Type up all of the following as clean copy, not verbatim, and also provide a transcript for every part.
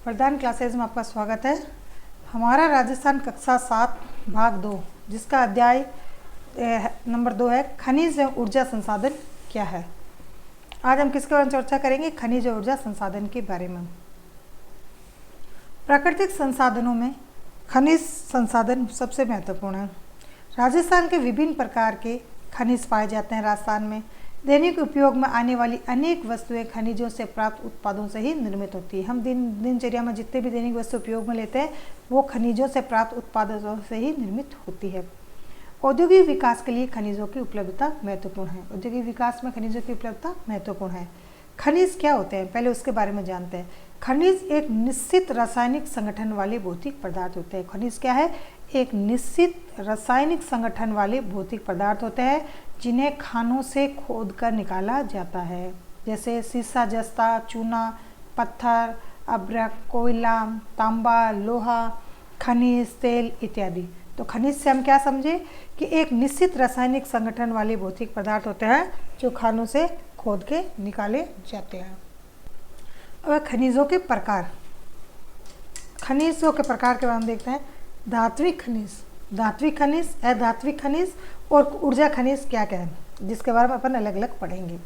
वरदान क्लासेज में आपका स्वागत है। हमारा राजस्थान कक्षा 7 भाग 2 जिसका अध्याय नंबर 2 है खनिज एवं ऊर्जा संसाधन क्या है। आज हम किसके बारे में चर्चा करेंगे? खनिज और ऊर्जा संसाधन के बारे में। प्राकृतिक संसाधनों में खनिज संसाधन सबसे महत्वपूर्ण है। राजस्थान के विभिन्न प्रकार के खनिज पाए जाते हैं। राजस्थान में दैनिक उपयोग में आने वाली अनेक वस्तुएं खनिजों से प्राप्त उत्पादों से ही निर्मित होती है। हम दिनचर्या में जितने भी दैनिक वस्तु उपयोग में लेते हैं वो खनिजों से प्राप्त उत्पादों से ही निर्मित होती है। औद्योगिक विकास के लिए खनिजों की उपलब्धता महत्वपूर्ण है। औद्योगिक विकास में खनिजों की उपलब्धता महत्वपूर्ण है। खनिज क्या होते हैं, पहले उसके बारे में जानते हैं। खनिज एक निश्चित रासायनिक संगठन वाले भौतिक पदार्थ होते हैं। खनिज क्या है? एक निश्चित रासायनिक संगठन वाले भौतिक पदार्थ होते हैं जिन्हें खानों से खोदकर निकाला जाता है, जैसे सीसा, जस्ता, चूना, पत्थर, अभ्रक, कोयला, तांबा, लोहा, खनिज, तेल इत्यादि। तो खनिज से हम क्या समझे कि एक निश्चित रासायनिक संगठन वाले भौतिक पदार्थ होते हैं जो खानों से खोद के निकाले जाते हैं। और खनिजों के प्रकार, खनिजों के प्रकार के बारे में देखते हैं। धात्विक खनिज, अधात्विक खनिज और ऊर्जा खनिज क्या क्या है, जिसके बारे में अपन अलग अलग पढ़ेंगे।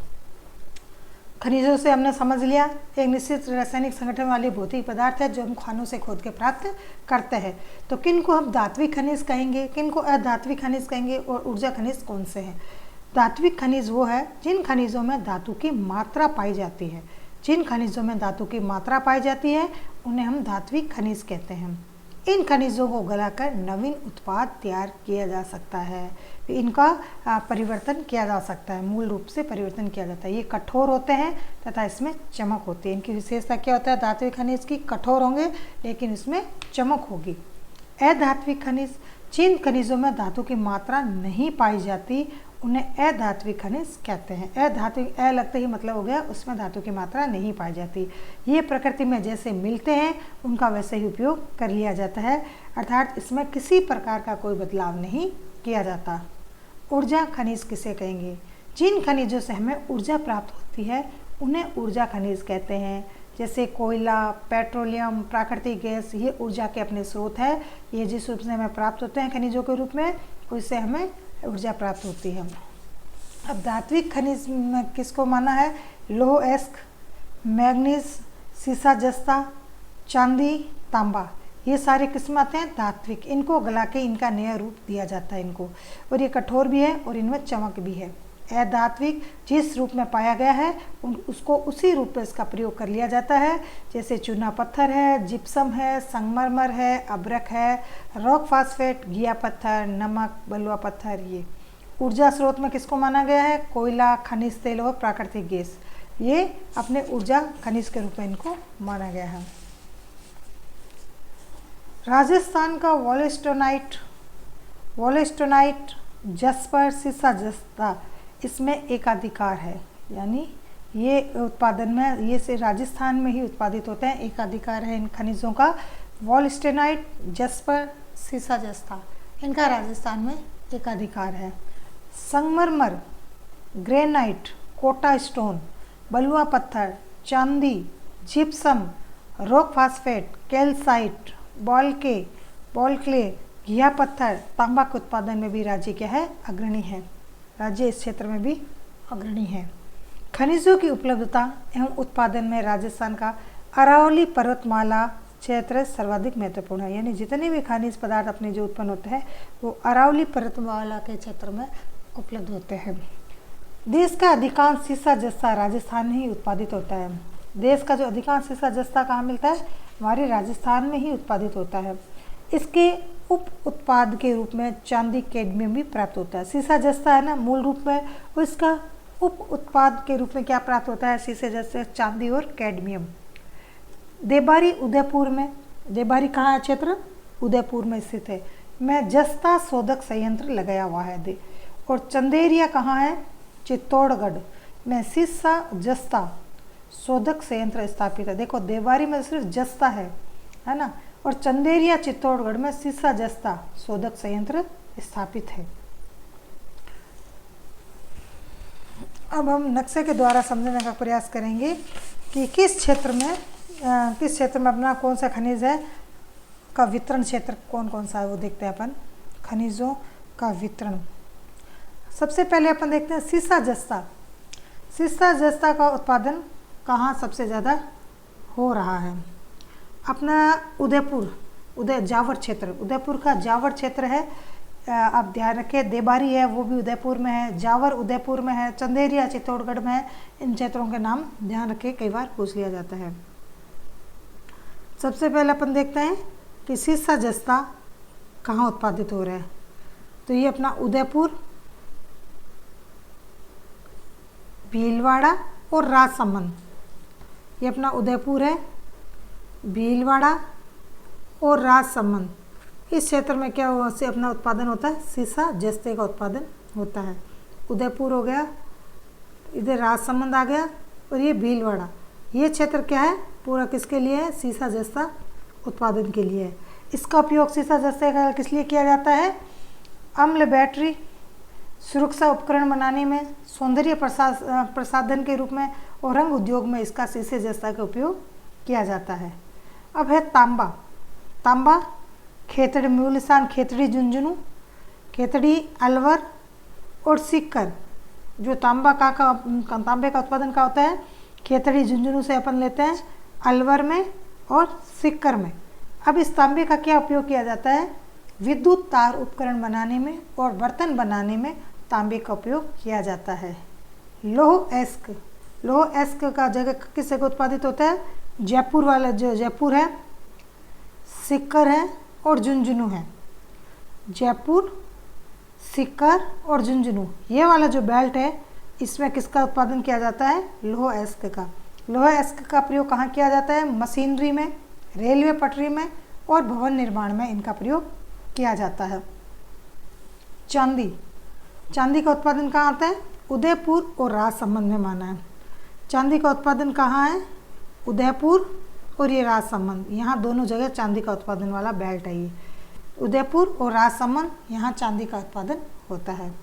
खनिजों से हमने समझ लिया एक निश्चित रासायनिक संगठन वाले भौतिक पदार्थ है जो हम खानों से खोद के प्राप्त करते हैं। तो किन को हम धात्विक खनिज कहेंगे, किन को अधात्विक खनिज कहेंगे और ऊर्जा खनिज कौन से हैं? धात्विक खनिज वो है जिन खनिजों में धातु की मात्रा पाई जाती है। जिन खनिजों में धातु की मात्रा पाई जाती है उन्हें हम धात्विक खनिज कहते हैं। इन खनिजों को गलाकर नवीन उत्पाद तैयार किया जा सकता है। इनका परिवर्तन किया जा सकता है, मूल रूप से परिवर्तन किया जाता है। ये कठोर होते हैं तथा इसमें चमक होती है। इनकी विशेषता क्या होता है? धात्विक खनिज की कठोर होंगे लेकिन इसमें चमक होगी। अधात्विक खनिज, जिन खनिजों में धातु की मात्रा नहीं पाई जाती उन्हें अधात्विक खनिज कहते हैं। अधात्विक अ लगते ही मतलब हो गया उसमें धातु की मात्रा नहीं पाई जाती। ये प्रकृति में जैसे मिलते हैं उनका वैसे ही उपयोग कर लिया जाता है, अर्थात इसमें किसी प्रकार का कोई बदलाव नहीं किया जाता। ऊर्जा खनिज किसे कहेंगे? जिन खनिजों से हमें ऊर्जा प्राप्त होती है उन्हें ऊर्जा खनिज कहते हैं, जैसे कोयला, पेट्रोलियम, प्राकृतिक गैस। ये ऊर्जा के अपने स्रोत है। ये जिस रूप से हमें प्राप्त होते हैं खनिजों के रूप में, उससे हमें ऊर्जा प्राप्त होती है। अब धात्विक खनिज में किसको माना है? लोह अयस्क, मैग्नीज, सीसा, जस्ता, चांदी, तांबा, ये सारे किस्म आते हैं धात्विक। इनको गला के इनका नया रूप दिया जाता है इनको, और ये कठोर भी है और इनमें चमक भी है। अधात्विक जिस रूप में पाया गया है उसको उसी रूप में इसका प्रयोग कर लिया जाता है, जैसे चूना पत्थर है, जिप्सम है, संगमरमर है, अभ्रक है, रॉक फास्फेट, घिया पत्थर, नमक, बलुआ पत्थर। ये ऊर्जा स्रोत में किसको माना गया है? कोयला, खनिज तेल और प्राकृतिक गैस। ये अपने ऊर्जा खनिज के रूप में इनको माना गया है। राजस्थान का वॉलेस्टोनाइट, जस्पर, सीसा, जस्ता, इसमें एकाधिकार है, यानी ये उत्पादन में ये से राजस्थान में ही उत्पादित होते हैं। एकाधिकार है इन खनिजों का। वॉलेस्टोनाइट, जस्पर, सीसा, जस्ता, इनका राजस्थान में एकाधिकार है। संगमरमर, ग्रेनाइट, कोटा स्टोन, बलुआ पत्थर, चांदी, जिप्सम, रॉक फास्फेट, कैल्साइट, बॉलक्ले, घिया पत्थर, तांबा के उत्पादन में भी राज्य क्या है? अग्रणी है। राज्य इस क्षेत्र में भी अग्रणी है। खनिजों की उपलब्धता एवं उत्पादन में राजस्थान का अरावली पर्वतमाला क्षेत्र सर्वाधिक महत्वपूर्ण है। यानी जितने भी खनिज पदार्थ अपने जो उत्पन्न होते हैं वो अरावली पर्वतमाला के क्षेत्र में उपलब्ध होते हैं। देश का अधिकांश सीसा जस्ता राजस्थान में ही उत्पादित होता है। देश का जो अधिकांश सीसा जस्ता कहाँ मिलता है? हमारे राजस्थान में ही उत्पादित होता है। इसके उप उत्पाद के रूप में चांदी, कैडमियम भी प्राप्त होता है। सीसा जस्ता है ना मूल रूप में, और इसका उप उत्पाद के रूप में क्या प्राप्त होता है? सीसे जैसे चांदी और कैडमियम। देबारी उदयपुर में, देबारी कहाँ है क्षेत्र? उदयपुर में स्थित है, में जस्ता शोधक संयंत्र लगाया हुआ है। और चंदेरिया कहाँ है? चित्तौड़गढ़ में सीसा जस्ता शोधक संयंत्र स्थापित है। देखो देवारी में सिर्फ जस्ता है ना, और चंदेरिया चित्तौड़गढ़ में सीसा जस्ता शोधक संयंत्र स्थापित है। अब हम नक्शे के द्वारा समझने का प्रयास करेंगे कि किस क्षेत्र में किस क्षेत्र में अपना कौन सा खनिज है का वितरण क्षेत्र कौन कौन सा है वो देखते हैं अपन। खनिजों का वितरण, सबसे पहले अपन देखते हैं सीसा जस्ता। सीसा जस्ता का उत्पादन कहाँ सबसे ज़्यादा हो रहा है? अपना उदय जावर क्षेत्र, उदयपुर का जावर क्षेत्र है। आप ध्यान रखें, देबारी है वो भी उदयपुर में है, जावर उदयपुर में है, चंदेरिया चित्तौड़गढ़ में है। इन क्षेत्रों के नाम ध्यान रखें, कई बार पूछ लिया जाता है। सबसे पहले अपन देखते हैं कि सीसा जस्ता कहाँ उत्पादित हो रहा है। तो ये अपना उदयपुर, भीलवाड़ा और राजसमंद, ये अपना उदयपुर है, भीलवाड़ा और राजसमंद, इस क्षेत्र में क्या से अपना उत्पादन होता है? सीसा जस्ते का उत्पादन होता है। उदयपुर हो गया, इधर राजसमंद आ गया और ये भीलवाड़ा, ये क्षेत्र क्या है? पूरा किसके लिए है? सीसा जस्ता उत्पादन के लिए है। इसका उपयोग सीसा जस्ते का किस लिए किया जाता है? अम्ल बैटरी, सुरक्षा उपकरण बनाने में, सौंदर्य प्रसाधन के रूप में और रंग उद्योग में इसका सीसे जस्ता का उपयोग किया जाता है। अब है तांबा। तांबा खेतड़ी, मूलस्थान खेतड़ी, झुंझुनू, खेतड़ी, अलवर और सीकर। जो तांबे का उत्पादन का होता है खेतड़ी झुंझुनू से अपन लेते हैं, अलवर में और सीकर में। अब इस तांबे का क्या उपयोग किया जाता है? विद्युत तार उपकरण बनाने में और बर्तन बनाने में तांबे का उपयोग किया जाता है। लौह अयस्क, लौह अयस्क का जगह किस जगह उत्पादित होता है? जयपुर वाला, जो जयपुर है, सीकर है और झुंझुनू है। जयपुर, सीकर और झुंझुनू, ये वाला जो बेल्ट है इसमें किसका उत्पादन किया जाता है? लौह अयस्क का। लौह अयस्क का प्रयोग कहाँ किया जाता है? मशीनरी में, रेलवे पटरी में और भवन निर्माण में इनका प्रयोग किया जाता है। चांदी, चांदी का उत्पादन कहाँ आता है? उदयपुर और राजसमंद में माना है। चांदी का उत्पादन कहाँ है? उदयपुर और ये राजसमंद, यहाँ दोनों जगह चांदी का उत्पादन वाला बेल्ट है। ये उदयपुर और राजसमंद, यहाँ चांदी का उत्पादन होता है।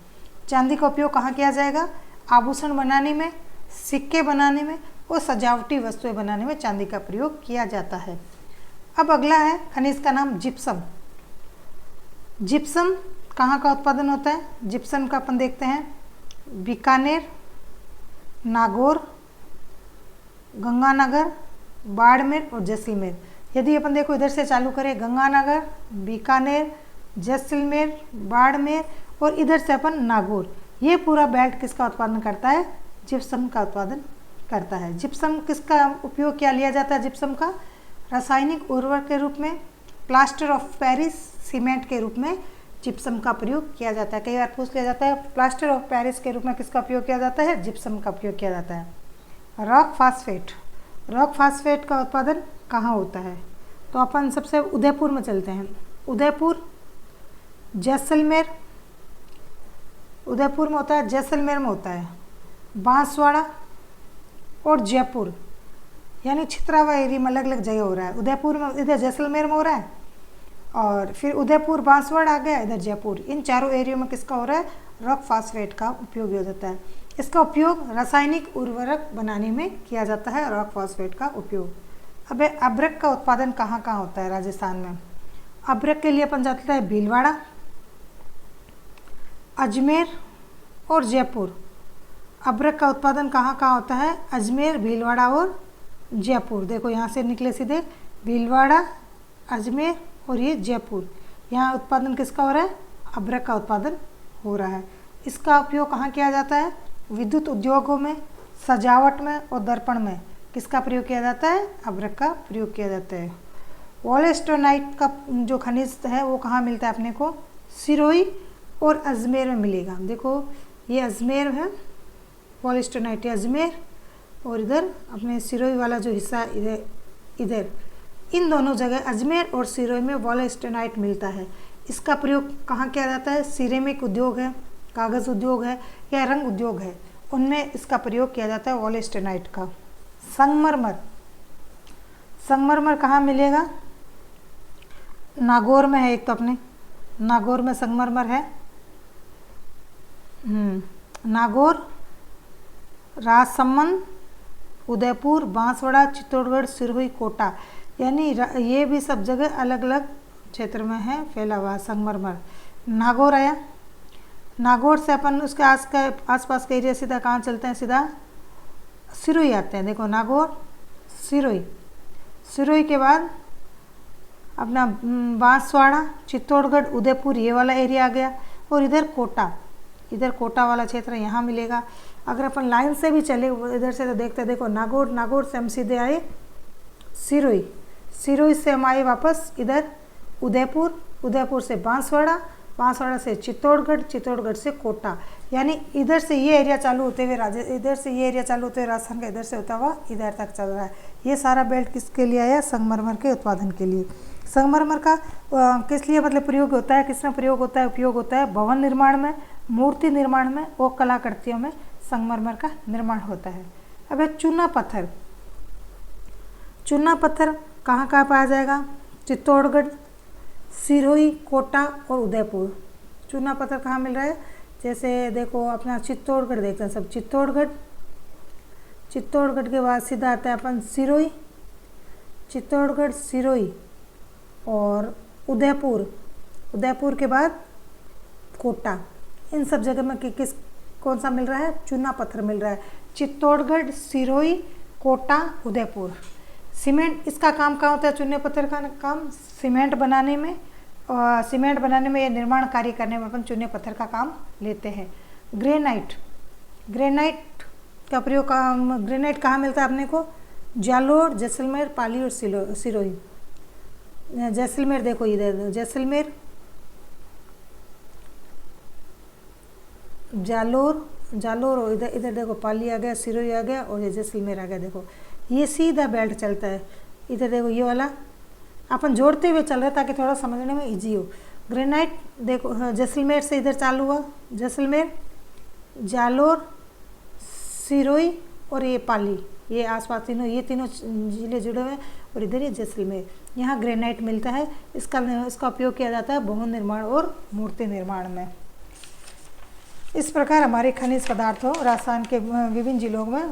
चांदी का उपयोग कहाँ किया जाएगा? आभूषण बनाने में, सिक्के बनाने में और सजावटी वस्तुएं बनाने में चांदी का प्रयोग किया जाता है। अब अगला है खनिज का नाम जिप्सम। जिप्सम कहाँ का उत्पादन होता है? जिप्सम का अपन देखते हैं बीकानेर, नागौर, गंगानगर, बाड़मेर और जैसलमेर। यदि अपन देखो इधर से चालू करें, गंगानगर, बीकानेर, जैसलमेर, बाड़मेर और इधर से अपन नागौर, ये पूरा बेल्ट किसका उत्पादन करता है? जिप्सम का उत्पादन करता है। जिप्सम किसका उपयोग क्या लिया जाता है? जिप्सम का रासायनिक उर्वरक के रूप में, प्लास्टर ऑफ पेरिस, सीमेंट के रूप में जिप्सम का प्रयोग किया जाता है। कई बार पूछ लिया जाता है प्लास्टर ऑफ पेरिस के रूप में किसका उपयोग किया जाता है? जिप्सम का उपयोग किया जाता है। रॉक फास्फेट, रॉक फास्फेट का उत्पादन कहाँ होता है? तो अपन सबसे उदयपुर में चलते हैं। उदयपुर, जैसलमेर, उदयपुर में होता है, जैसलमेर में होता है, बांसवाड़ा और जयपुर, यानी छितरावा एरिया में अलग अलग जगह हो रहा है। उदयपुर में, इधर जैसलमेर में हो रहा है और फिर उदयपुर, बांसवाड़ा आ गया, इधर जयपुर। इन चारों एरियो में किसका हो रहा है? रॉक फास्फेट का उपयोग हो जाता है। इसका उपयोग रासायनिक उर्वरक बनाने में किया जाता है, रॉक फास्फेट का उपयोग। अब अब्रक का उत्पादन कहाँ कहाँ होता है? राजस्थान में। अब्रक के लिए अपन जाते हैं भीलवाड़ा, अजमेर और जयपुर। अब्रक का उत्पादन कहाँ कहाँ होता है? अजमेर, भीलवाड़ा और जयपुर। देखो यहाँ से निकले सीधे भीलवाड़ा, अजमेर और ये जयपुर। यहाँ उत्पादन किसका हो रहा है? अब्रक का उत्पादन हो रहा है। इसका उपयोग कहाँ किया जाता है? विद्युत उद्योगों में, सजावट में और दर्पण में किसका प्रयोग किया जाता है? अब्रक का प्रयोग किया जाता है। वॉलेस्टोनाइट का जो खनिज है वो कहाँ मिलता है अपने को? सिरोही और अजमेर में मिलेगा। देखो ये अजमेर है, वॉलेस्टोनाइट अजमेर, और इधर अपने सिरोही वाला जो हिस्सा इधर इन दोनों जगह अजमेर और सिरोही में वॉलेस्टोनाइट मिलता है। इसका प्रयोग कहाँ किया जाता है? सिरेमिक उद्योग है, कागज़ उद्योग है या रंग उद्योग है, उनमें इसका प्रयोग किया जाता है वॉलेस्टोनाइट का। संगमरमर, संगमरमर कहाँ मिलेगा? नागौर में है। एक तो अपने नागौर में संगमरमर है। नागौर, राजसमंद उदयपुर, बांसवाड़ा, चित्तौड़गढ़, सिरोही, कोटा, यानी ये भी सब जगह अलग अलग क्षेत्र में है फैला हुआ संगमरमर। नागौर आया, नागौर से अपन उसके आसपास के एरिया सीधा कहाँ चलते हैं, सीधा सिरोही आते हैं। देखो नागौर, सिरोही, सिरोही के बाद अपना बांसवाड़ा, चित्तौड़गढ़, उदयपुर, ये वाला एरिया आ गया। और इधर कोटा, इधर कोटा वाला क्षेत्र यहाँ मिलेगा। अगर अपन लाइन से भी चले इधर से तो देखते, देखो नागौर, नागौर से हम सीधे आए सिरोही, सिरोही से हम आए वापस इधर उदयपुर, उदयपुर से बांसवाड़ा, बांसवाड़ा से चित्तौड़गढ़, चित्तौड़गढ़ से कोटा, यानी इधर से ये एरिया चालू होते हुए इधर से ये एरिया चालू होते हुए राजस्थान का इधर से होता हुआ इधर तक चल रहा है। ये सारा बेल्ट किसके लिए आया, संगमरमर के उत्पादन के लिए। संगमरमर का किस लिए मतलब प्रयोग होता है, किसमें प्रयोग होता है, उपयोग होता है, भवन निर्माण में, मूर्ति निर्माण में और कलाकृतियों में संगमरमर का निर्माण होता है। अब है चूना पत्थर, चूना पत्थर कहाँ कहाँ पाया जाएगा, चित्तौड़गढ़, सिरोही, कोटा और उदयपुर। चूना पत्थर कहाँ मिल रहा है, जैसे देखो अपना चित्तौड़गढ़ देखते हैं सब, चित्तौड़गढ़, चित्तौड़गढ़ के बाद सीधा आता है अपन सिरोही, चित्तौड़गढ़, सिरोही और उदयपुर, उदयपुर के बाद कोटा। इन सब जगह में किस कौन सा मिल रहा है, चूना पत्थर मिल रहा है। चित्तौड़गढ़, सिरोही, कोटा, उदयपुर। सीमेंट, इसका काम कहाँ होता है, चूने पत्थर का काम सीमेंट बनाने में, और सीमेंट बनाने में या निर्माण कार्य करने में अपन चूने पत्थर का काम लेते हैं। ग्रेनाइट, ग्रेनाइट का प्रयोग ग्रेनाइट कहाँ मिलता है अपने को, जालोर, जैसलमेर, पाली और सिरोही। जैसलमेर देखो इधर, जैसलमेर, जालोर, जालोर और इधर इधर देखो पाली आ गया, सिरोही आ गया और ये जैसलमेर आ गया। देखो ये सीधा बेल्ट चलता है। इधर देखो ये वाला अपन जोड़ते हुए चल रहे हैं ताकि थोड़ा समझने में इजी हो। ग्रेनाइट देखो जैसलमेर से इधर चालू हुआ, जैसलमेर, जालोर, सिरोही और ये पाली, ये आसपास तीनों, ये तीनों जिले जुड़े हुए हैं और इधर ये जैसलमेर, यहाँ ग्रेनाइट मिलता है। इसका उपयोग किया जाता है भवन निर्माण और मूर्ति निर्माण में। इस प्रकार हमारे खनिज पदार्थों राजस्थान के विभिन्न जिलों में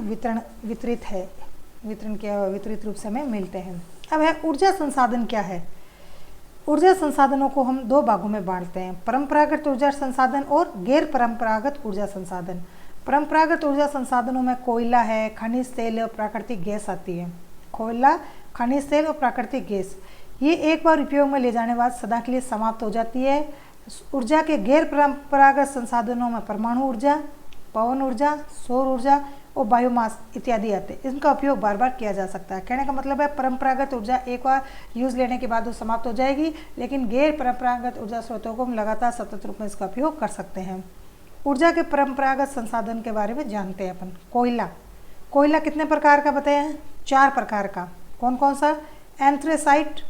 वितरित रूप से हमें मिलते हैं। अब है ऊर्जा संसाधन क्या है। ऊर्जा संसाधनों को हम दो भागों में बांटते हैं, परंपरागत ऊर्जा संसाधन और गैर परंपरागत ऊर्जा संसाधन। परंपरागत ऊर्जा संसाधनों में कोयला है, खनिज तेल और प्राकृतिक गैस आती है। कोयला, खनिज तेल और प्राकृतिक गैस, ये एक बार उपयोग में ले जाने बाद सदा के लिए समाप्त हो जाती है। ऊर्जा के गैर परंपरागत संसाधनों में परमाणु ऊर्जा, पवन ऊर्जा, सौर ऊर्जा और बायोमास इत्यादि आते हैं। इनका उपयोग बार बार किया जा सकता है। कहने का मतलब है परंपरागत ऊर्जा एक बार यूज लेने के बाद वो समाप्त हो जाएगी, लेकिन गैर परंपरागत ऊर्जा स्रोतों को हम लगातार सतत रूप में इसका उपयोग कर सकते हैं। ऊर्जा के परंपरागत संसाधन के बारे में जानते हैं अपन। कोयला, कोयला कितने प्रकार का बताया है, 4 प्रकार का। कौन कौन सा, एंथ्रेसाइट,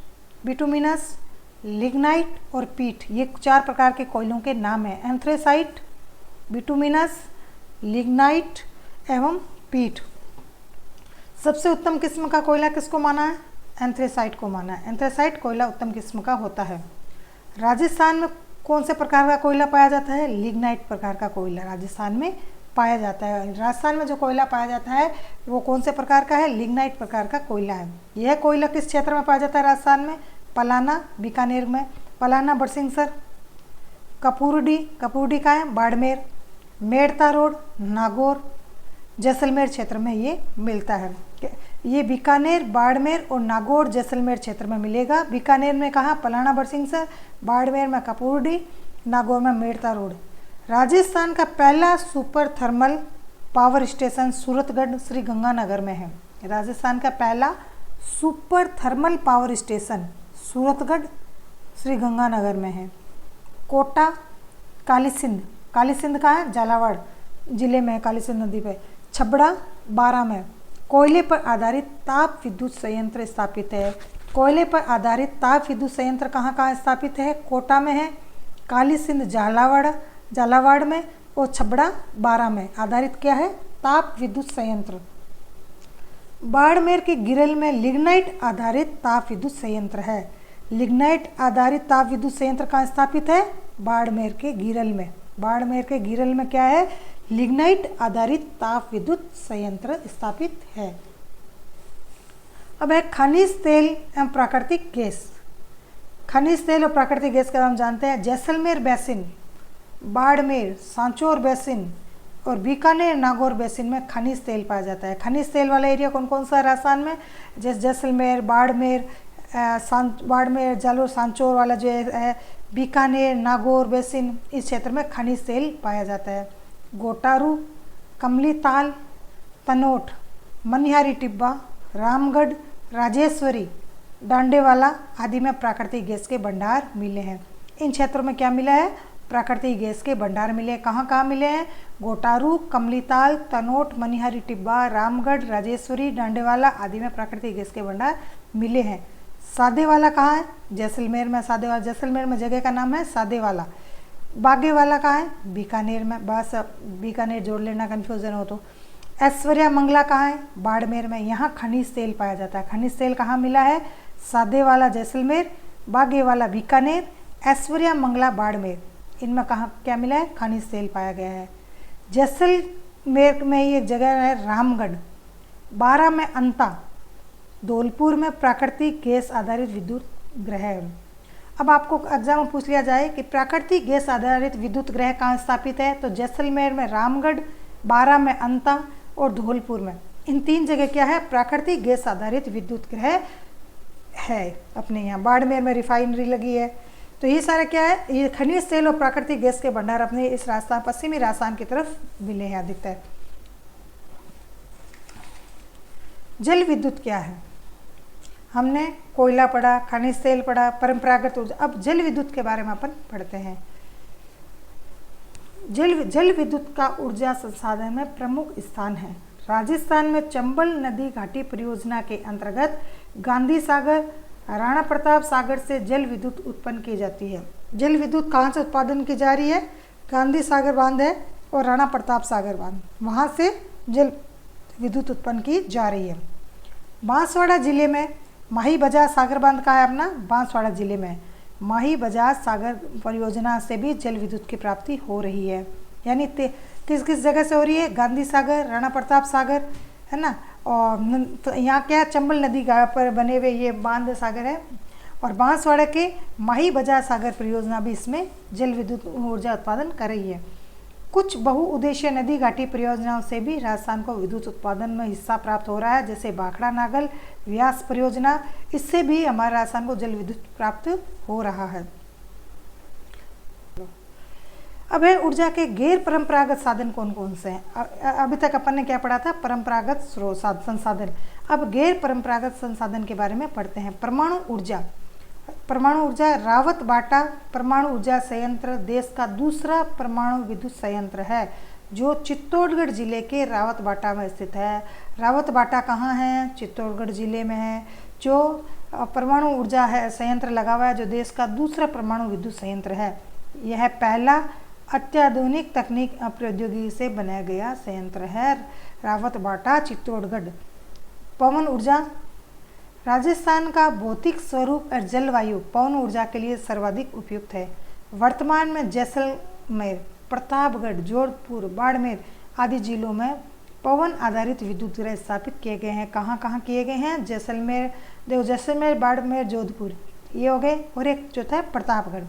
बिटुमिनस, लिग्नाइट और पीट, ये 4 प्रकार के कोयलों के नाम हैं। एंथ्रेसाइट, बिटुमिनस, लिग्नाइट एवं पीट। सबसे उत्तम किस्म का कोयला किसको माना है, एंथ्रेसाइट को माना है। एंथ्रेसाइट कोयला उत्तम किस्म का होता है। राजस्थान में कौन से प्रकार का कोयला पाया जाता है, लिग्नाइट प्रकार का कोयला राजस्थान में पाया जाता है। राजस्थान में जो कोयला पाया जाता है वो कौन से प्रकार का है, लिग्नाइट प्रकार का कोयला है। यह कोयला किस क्षेत्र में पाया जाता है राजस्थान में, पलाना, बीकानेर में, पलाना, बरसिंहसर, कपूरडी, कपूरडी का है बाड़मेर, मेड़ता रोड, नागौर, जैसलमेर क्षेत्र में ये मिलता है। ये बीकानेर, बाड़मेर और नागौर जैसलमेर क्षेत्र में मिलेगा। बीकानेर में कहाँ, पलाना, बरसिंहसर, बाड़मेर में कपूरडी, नागौर में मेड़ता रोड। राजस्थान का पहला super thermal power station Suratgarh Shri Ganganagar में है। राजस्थान का पहला super thermal power station Suratgarh Shri Ganganagar में है। कोटा, कालीसिंध, कालीसिंध का है झालावाड़ जिले में, कालीसिंध नदी पे। छबड़ा, बारां में कोयले पर आधारित ताप विद्युत संयंत्र स्थापित है। कोयले पर आधारित ताप विद्युत संयंत्र कहाँ कहाँ स्थापित है, कोटा में है, कालीसिंध झालावाड़ में और छबड़ा बारां में आधारित क्या है, ताप विद्युत संयंत्र। बाड़मेर के गिरल में लिग्नाइट आधारित ताप विद्युत संयंत्र है। लिग्नाइट आधारित ताप विद्युत संयंत्र कहाँ स्थापित है, बाड़मेर के गिरल में। बाड़मेर के गिरल में क्या है, लिग्नाइट आधारित ताप विद्युत संयंत्र स्थापित है। अब है खनिज तेल एवं प्राकृतिक गैस। खनिज तेल और प्राकृतिक गैस का हम जानते हैं। जैसलमेर बेसिन, बाड़मेर, सांचौर बेसिन और बीकानेर नागौर बेसिन में खनिज तेल पाया जाता है। खनिज तेल वाला एरिया कौन कौन सा है राजस्थान में? जैसे जैसलमेर, बाड़मेर, बाड़मेर, जालोर, सांचौर वाला जो है, बीकानेर, नागौर बेसिन, इस क्षेत्र में खनिज तेल पाया जाता है। गोटारू, कमलीताल, तनोट, मनिहारी टिब्बा, रामगढ़, राजेश्वरी, डांडेवाला आदि में प्राकृतिक गैस के भंडार मिले हैं। इन क्षेत्रों में क्या मिला है? प्राकृतिक गैस के भंडार मिले। कहाँ कहाँ मिले हैं? गोटारू, कमलीताल, तनोट, मनिहारी टिब्बा, रामगढ़, राजेश्वरी, डांडेवाला आदि में प्राकृतिक गैस के भंडार मिले हैं। सादेवाला कहाँ है? जैसलमेर में। सादेवाला जैसलमेर में जगह का नाम है सादेवाला। बागेवाला कहाँ है? बीकानेर में। बस बीकानेर जोड़ लेना कन्फ्यूजन हो तो। ऐश्वर्या मंगला कहाँ है? बाड़मेर में। यहाँ खनिज तेल पाया जाता है। खनिज तेल कहाँ मिला है? सादेवाला जैसलमेर, बागेवाला बीकानेर, ऐश्वर्या मंगला बाड़मेर। इनमें कहाँ क्या मिला है? खनिज तेल पाया गया है। जैसलमेर में ये जगह है रामगढ़, बारा में अंता, धौलपुर में प्राकृतिक गैस आधारित विद्युत ग्रह। अब आपको एग्जाम में पूछ लिया जाए कि प्राकृतिक गैस आधारित विद्युत ग्रह कहाँ स्थापित है, तो जैसलमेर में रामगढ़, बारा में अंता और धौलपुर में। इन तीन जगह क्या है? प्राकृतिक गैस आधारित विद्युत ग्रह है। अपने यहाँ बाड़मेर में रिफाइनरी लगी है। तो ये सारा क्या है? ये खनिज तेल और प्राकृतिक गैस के भंडार अपने इस राजस्थान, पश्चिमी राजस्थान की तरफ मिले हैं अधिकतर। जल विद्युत क्या है? हमने कोयला पढ़ा, खनिज तेल पढ़ा, परंपरागत ऊर्जा। अब जल विद्युत के बारे में अपन पढ़ते हैं। जल विद्युत का ऊर्जा संसाधन में प्रमुख स्थान है। राजस्थान में चंबल नदी घाटी परियोजना के अंतर्गत गांधी सागर, राणा प्रताप सागर से जल विद्युत उत्पन्न की जाती है। जल विद्युत कहाँ से उत्पादन की जा रही है? गांधी सागर बांध है और राणा प्रताप सागर बांध, वहाँ से जल विद्युत उत्पन्न की जा रही है। बांसवाड़ा जिले में माही बजाज सागर बांध का है अपना, बांसवाड़ा जिले में माही बजाज सागर परियोजना से भी जल विद्युत की प्राप्ति हो रही है। यानी किस किस जगह से हो रही है? गांधी सागर, राणा प्रताप सागर, है ना। और तो यहाँ क्या है? चंबल नदी पर बने हुए ये बांध सागर है। और बांसवाड़ा के माही बजाज सागर परियोजना भी इसमें जल विद्युत ऊर्जा उत्पादन कर रही है। कुछ बहुउद्देशीय नदी घाटी परियोजनाओं से भी राजस्थान को विद्युत उत्पादन में हिस्सा प्राप्त हो रहा है, जैसे भाखड़ा नागल व्यास परियोजना। इससे भी हमारे राजस्थान को जल विद्युत प्राप्त हो रहा है। अब है ऊर्जा के गैर परंपरागत साधन कौन कौन से हैं? अभी तक अपन ने क्या पढ़ा था? परंपरागत स्रोत संसाधन। अब गैर परंपरागत संसाधन के बारे में पढ़ते हैं। परमाणु ऊर्जा। परमाणु ऊर्जा रावत बाटा परमाणु ऊर्जा संयंत्र देश का दूसरा परमाणु विद्युत संयंत्र है, जो चित्तौड़गढ़ जिले के रावत बाटा में स्थित है। रावत बाटा कहाँ है? चित्तौड़गढ़ जिले में है। जो परमाणु ऊर्जा है संयंत्र लगा हुआ है, जो देश का दूसरा परमाणु विद्युत संयंत्र है। यह पहला अत्याधुनिक तकनीक प्रौद्योगिकी से बनाया गया संयंत्र है, रावत बाटा चित्तौड़गढ़। पवन ऊर्जा। राजस्थान का भौतिक स्वरूप और जलवायु पवन ऊर्जा के लिए सर्वाधिक उपयुक्त है। वर्तमान में जैसलमेर, प्रतापगढ़, जोधपुर, बाड़मेर आदि जिलों में पवन आधारित विद्युत ग्रह स्थापित किए गए हैं। कहाँ कहाँ किए गए हैं? जैसलमेर, देखो जैसलमेर, बाड़मेर, जोधपुर ये हो गए। और एक जो था प्रतापगढ़,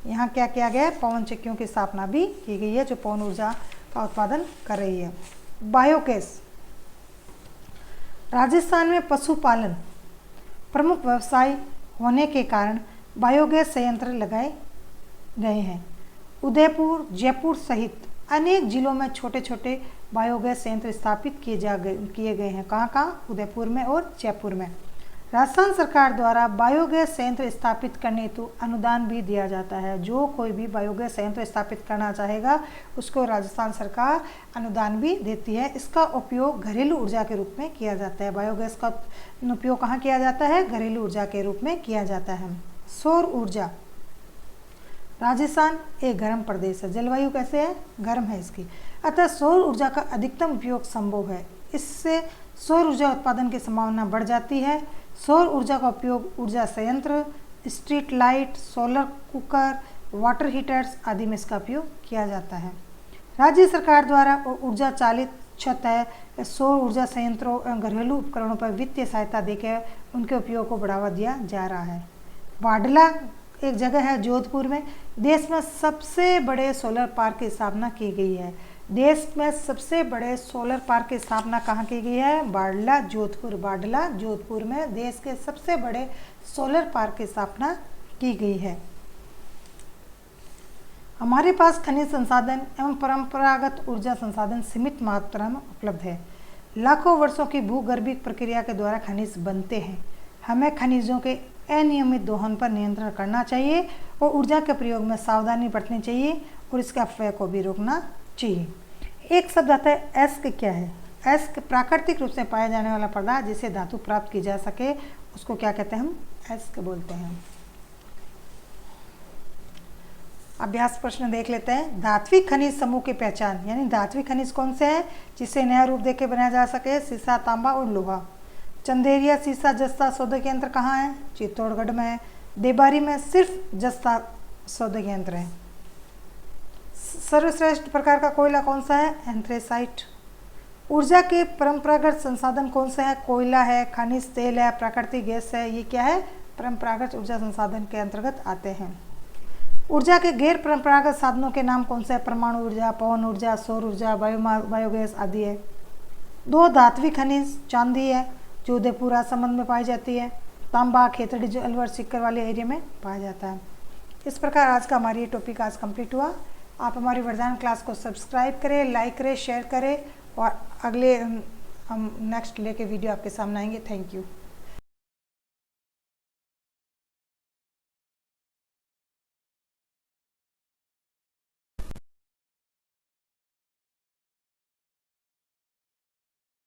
यहाँ क्या किया गया है? पवन चक्कियों की स्थापना भी की गई है, जो पवन ऊर्जा का उत्पादन कर रही है। बायोगैस। राजस्थान में पशुपालन प्रमुख व्यवसाय होने के कारण बायोगैस संयंत्र लगाए गए हैं। उदयपुर, जयपुर सहित अनेक जिलों में छोटे छोटे बायोगैस संयंत्र स्थापित किए गए हैं। कहाँ कहाँ? उदयपुर में और जयपुर में। राजस्थान सरकार द्वारा बायोगैस संयंत्र स्थापित करने हेतु अनुदान भी दिया जाता है। जो कोई भी बायोगैस संयंत्र स्थापित करना चाहेगा उसको राजस्थान सरकार अनुदान भी देती है। इसका उपयोग घरेलू ऊर्जा के रूप में किया जाता है। बायोगैस का उपयोग कहाँ किया जाता है? घरेलू ऊर्जा के रूप में किया जाता है। सौर ऊर्जा। राजस्थान एक गर्म प्रदेश है, जलवायु कैसे है? गर्म है इसकी, अतः सौर ऊर्जा का अधिकतम उपयोग संभव है। इससे सौर ऊर्जा उत्पादन की संभावना बढ़ जाती है। सौर ऊर्जा का उपयोग ऊर्जा संयंत्र, street light, solar cooker, water heaters आदि में इसका उपयोग किया जाता है। राज्य सरकार द्वारा ऊर्जा चालित छत है, सौर ऊर्जा संयंत्रों एवं घरेलू उपकरणों पर वित्तीय सहायता देकर उनके उपयोग को बढ़ावा दिया जा रहा है। बाडला एक जगह है जोधपुर में, देश में सबसे बड़े सोलर पार्क की स्थापना की गई है। देश में सबसे बड़े सोलर पार्क की स्थापना कहाँ की गई है? बाडला जोधपुर। बाडला जोधपुर में देश के सबसे बड़े सोलर पार्क की स्थापना की गई है। हमारे पास खनिज संसाधन एवं परंपरागत ऊर्जा संसाधन सीमित मात्रा में उपलब्ध है। लाखों वर्षों की भूगर्भिक प्रक्रिया के द्वारा खनिज बनते हैं। हमें खनिजों के अनियमित दोहन पर नियंत्रण करना चाहिए और ऊर्जा के प्रयोग में सावधानी बरतनी चाहिए और इसके अपव्यय को भी रोकना चाहिए। एक शब्द आता है एस्क। क्या है? एस्क प्राकृतिक रूप से पाया जाने वाला पदार्थ जिसे धातु प्राप्त की जा सके, उसको क्या कहते हैं? हम एस्क बोलते हैं। अभ्यास प्रश्न देख लेते हैं। धात्विक खनिज समूह की पहचान, यानी धात्विक खनिज कौन से हैं जिसे नया रूप देके बनाया जा सके? सीसा, तांबा और लोहा। चंदेरिया सीसा जस्ता शोधक यंत्र कहाँ है? चित्तौड़गढ़ में है। देबारी में सिर्फ जस्ता शोधक यंत्र है। सर्वश्रेष्ठ प्रकार का कोयला कौन सा है? एंथ्रेसाइट। ऊर्जा के परंपरागत संसाधन कौन से हैं? कोयला है, खनिज तेल है, प्राकृतिक गैस है। ये क्या है? परंपरागत ऊर्जा संसाधन के अंतर्गत आते हैं। ऊर्जा के गैर परंपरागत साधनों के नाम कौन से हैं? परमाणु ऊर्जा, पवन ऊर्जा, सौर ऊर्जा, बायोगैस आदि है। दो धात्विक खनिज, चांदी है जो उदयपुर राजसमंद में पाई जाती है, तांबा खेतड़ी जो अलवर सीकर वाले एरिया में पाया जाता है। इस प्रकार आज का हमारी ये टॉपिक आज कंप्लीट हुआ। आप हमारी वरदान क्लास को सब्सक्राइब करें, लाइक करें, शेयर करें और अगले हम नेक्स्ट लेके वीडियो आपके सामने आएंगे। Thank you.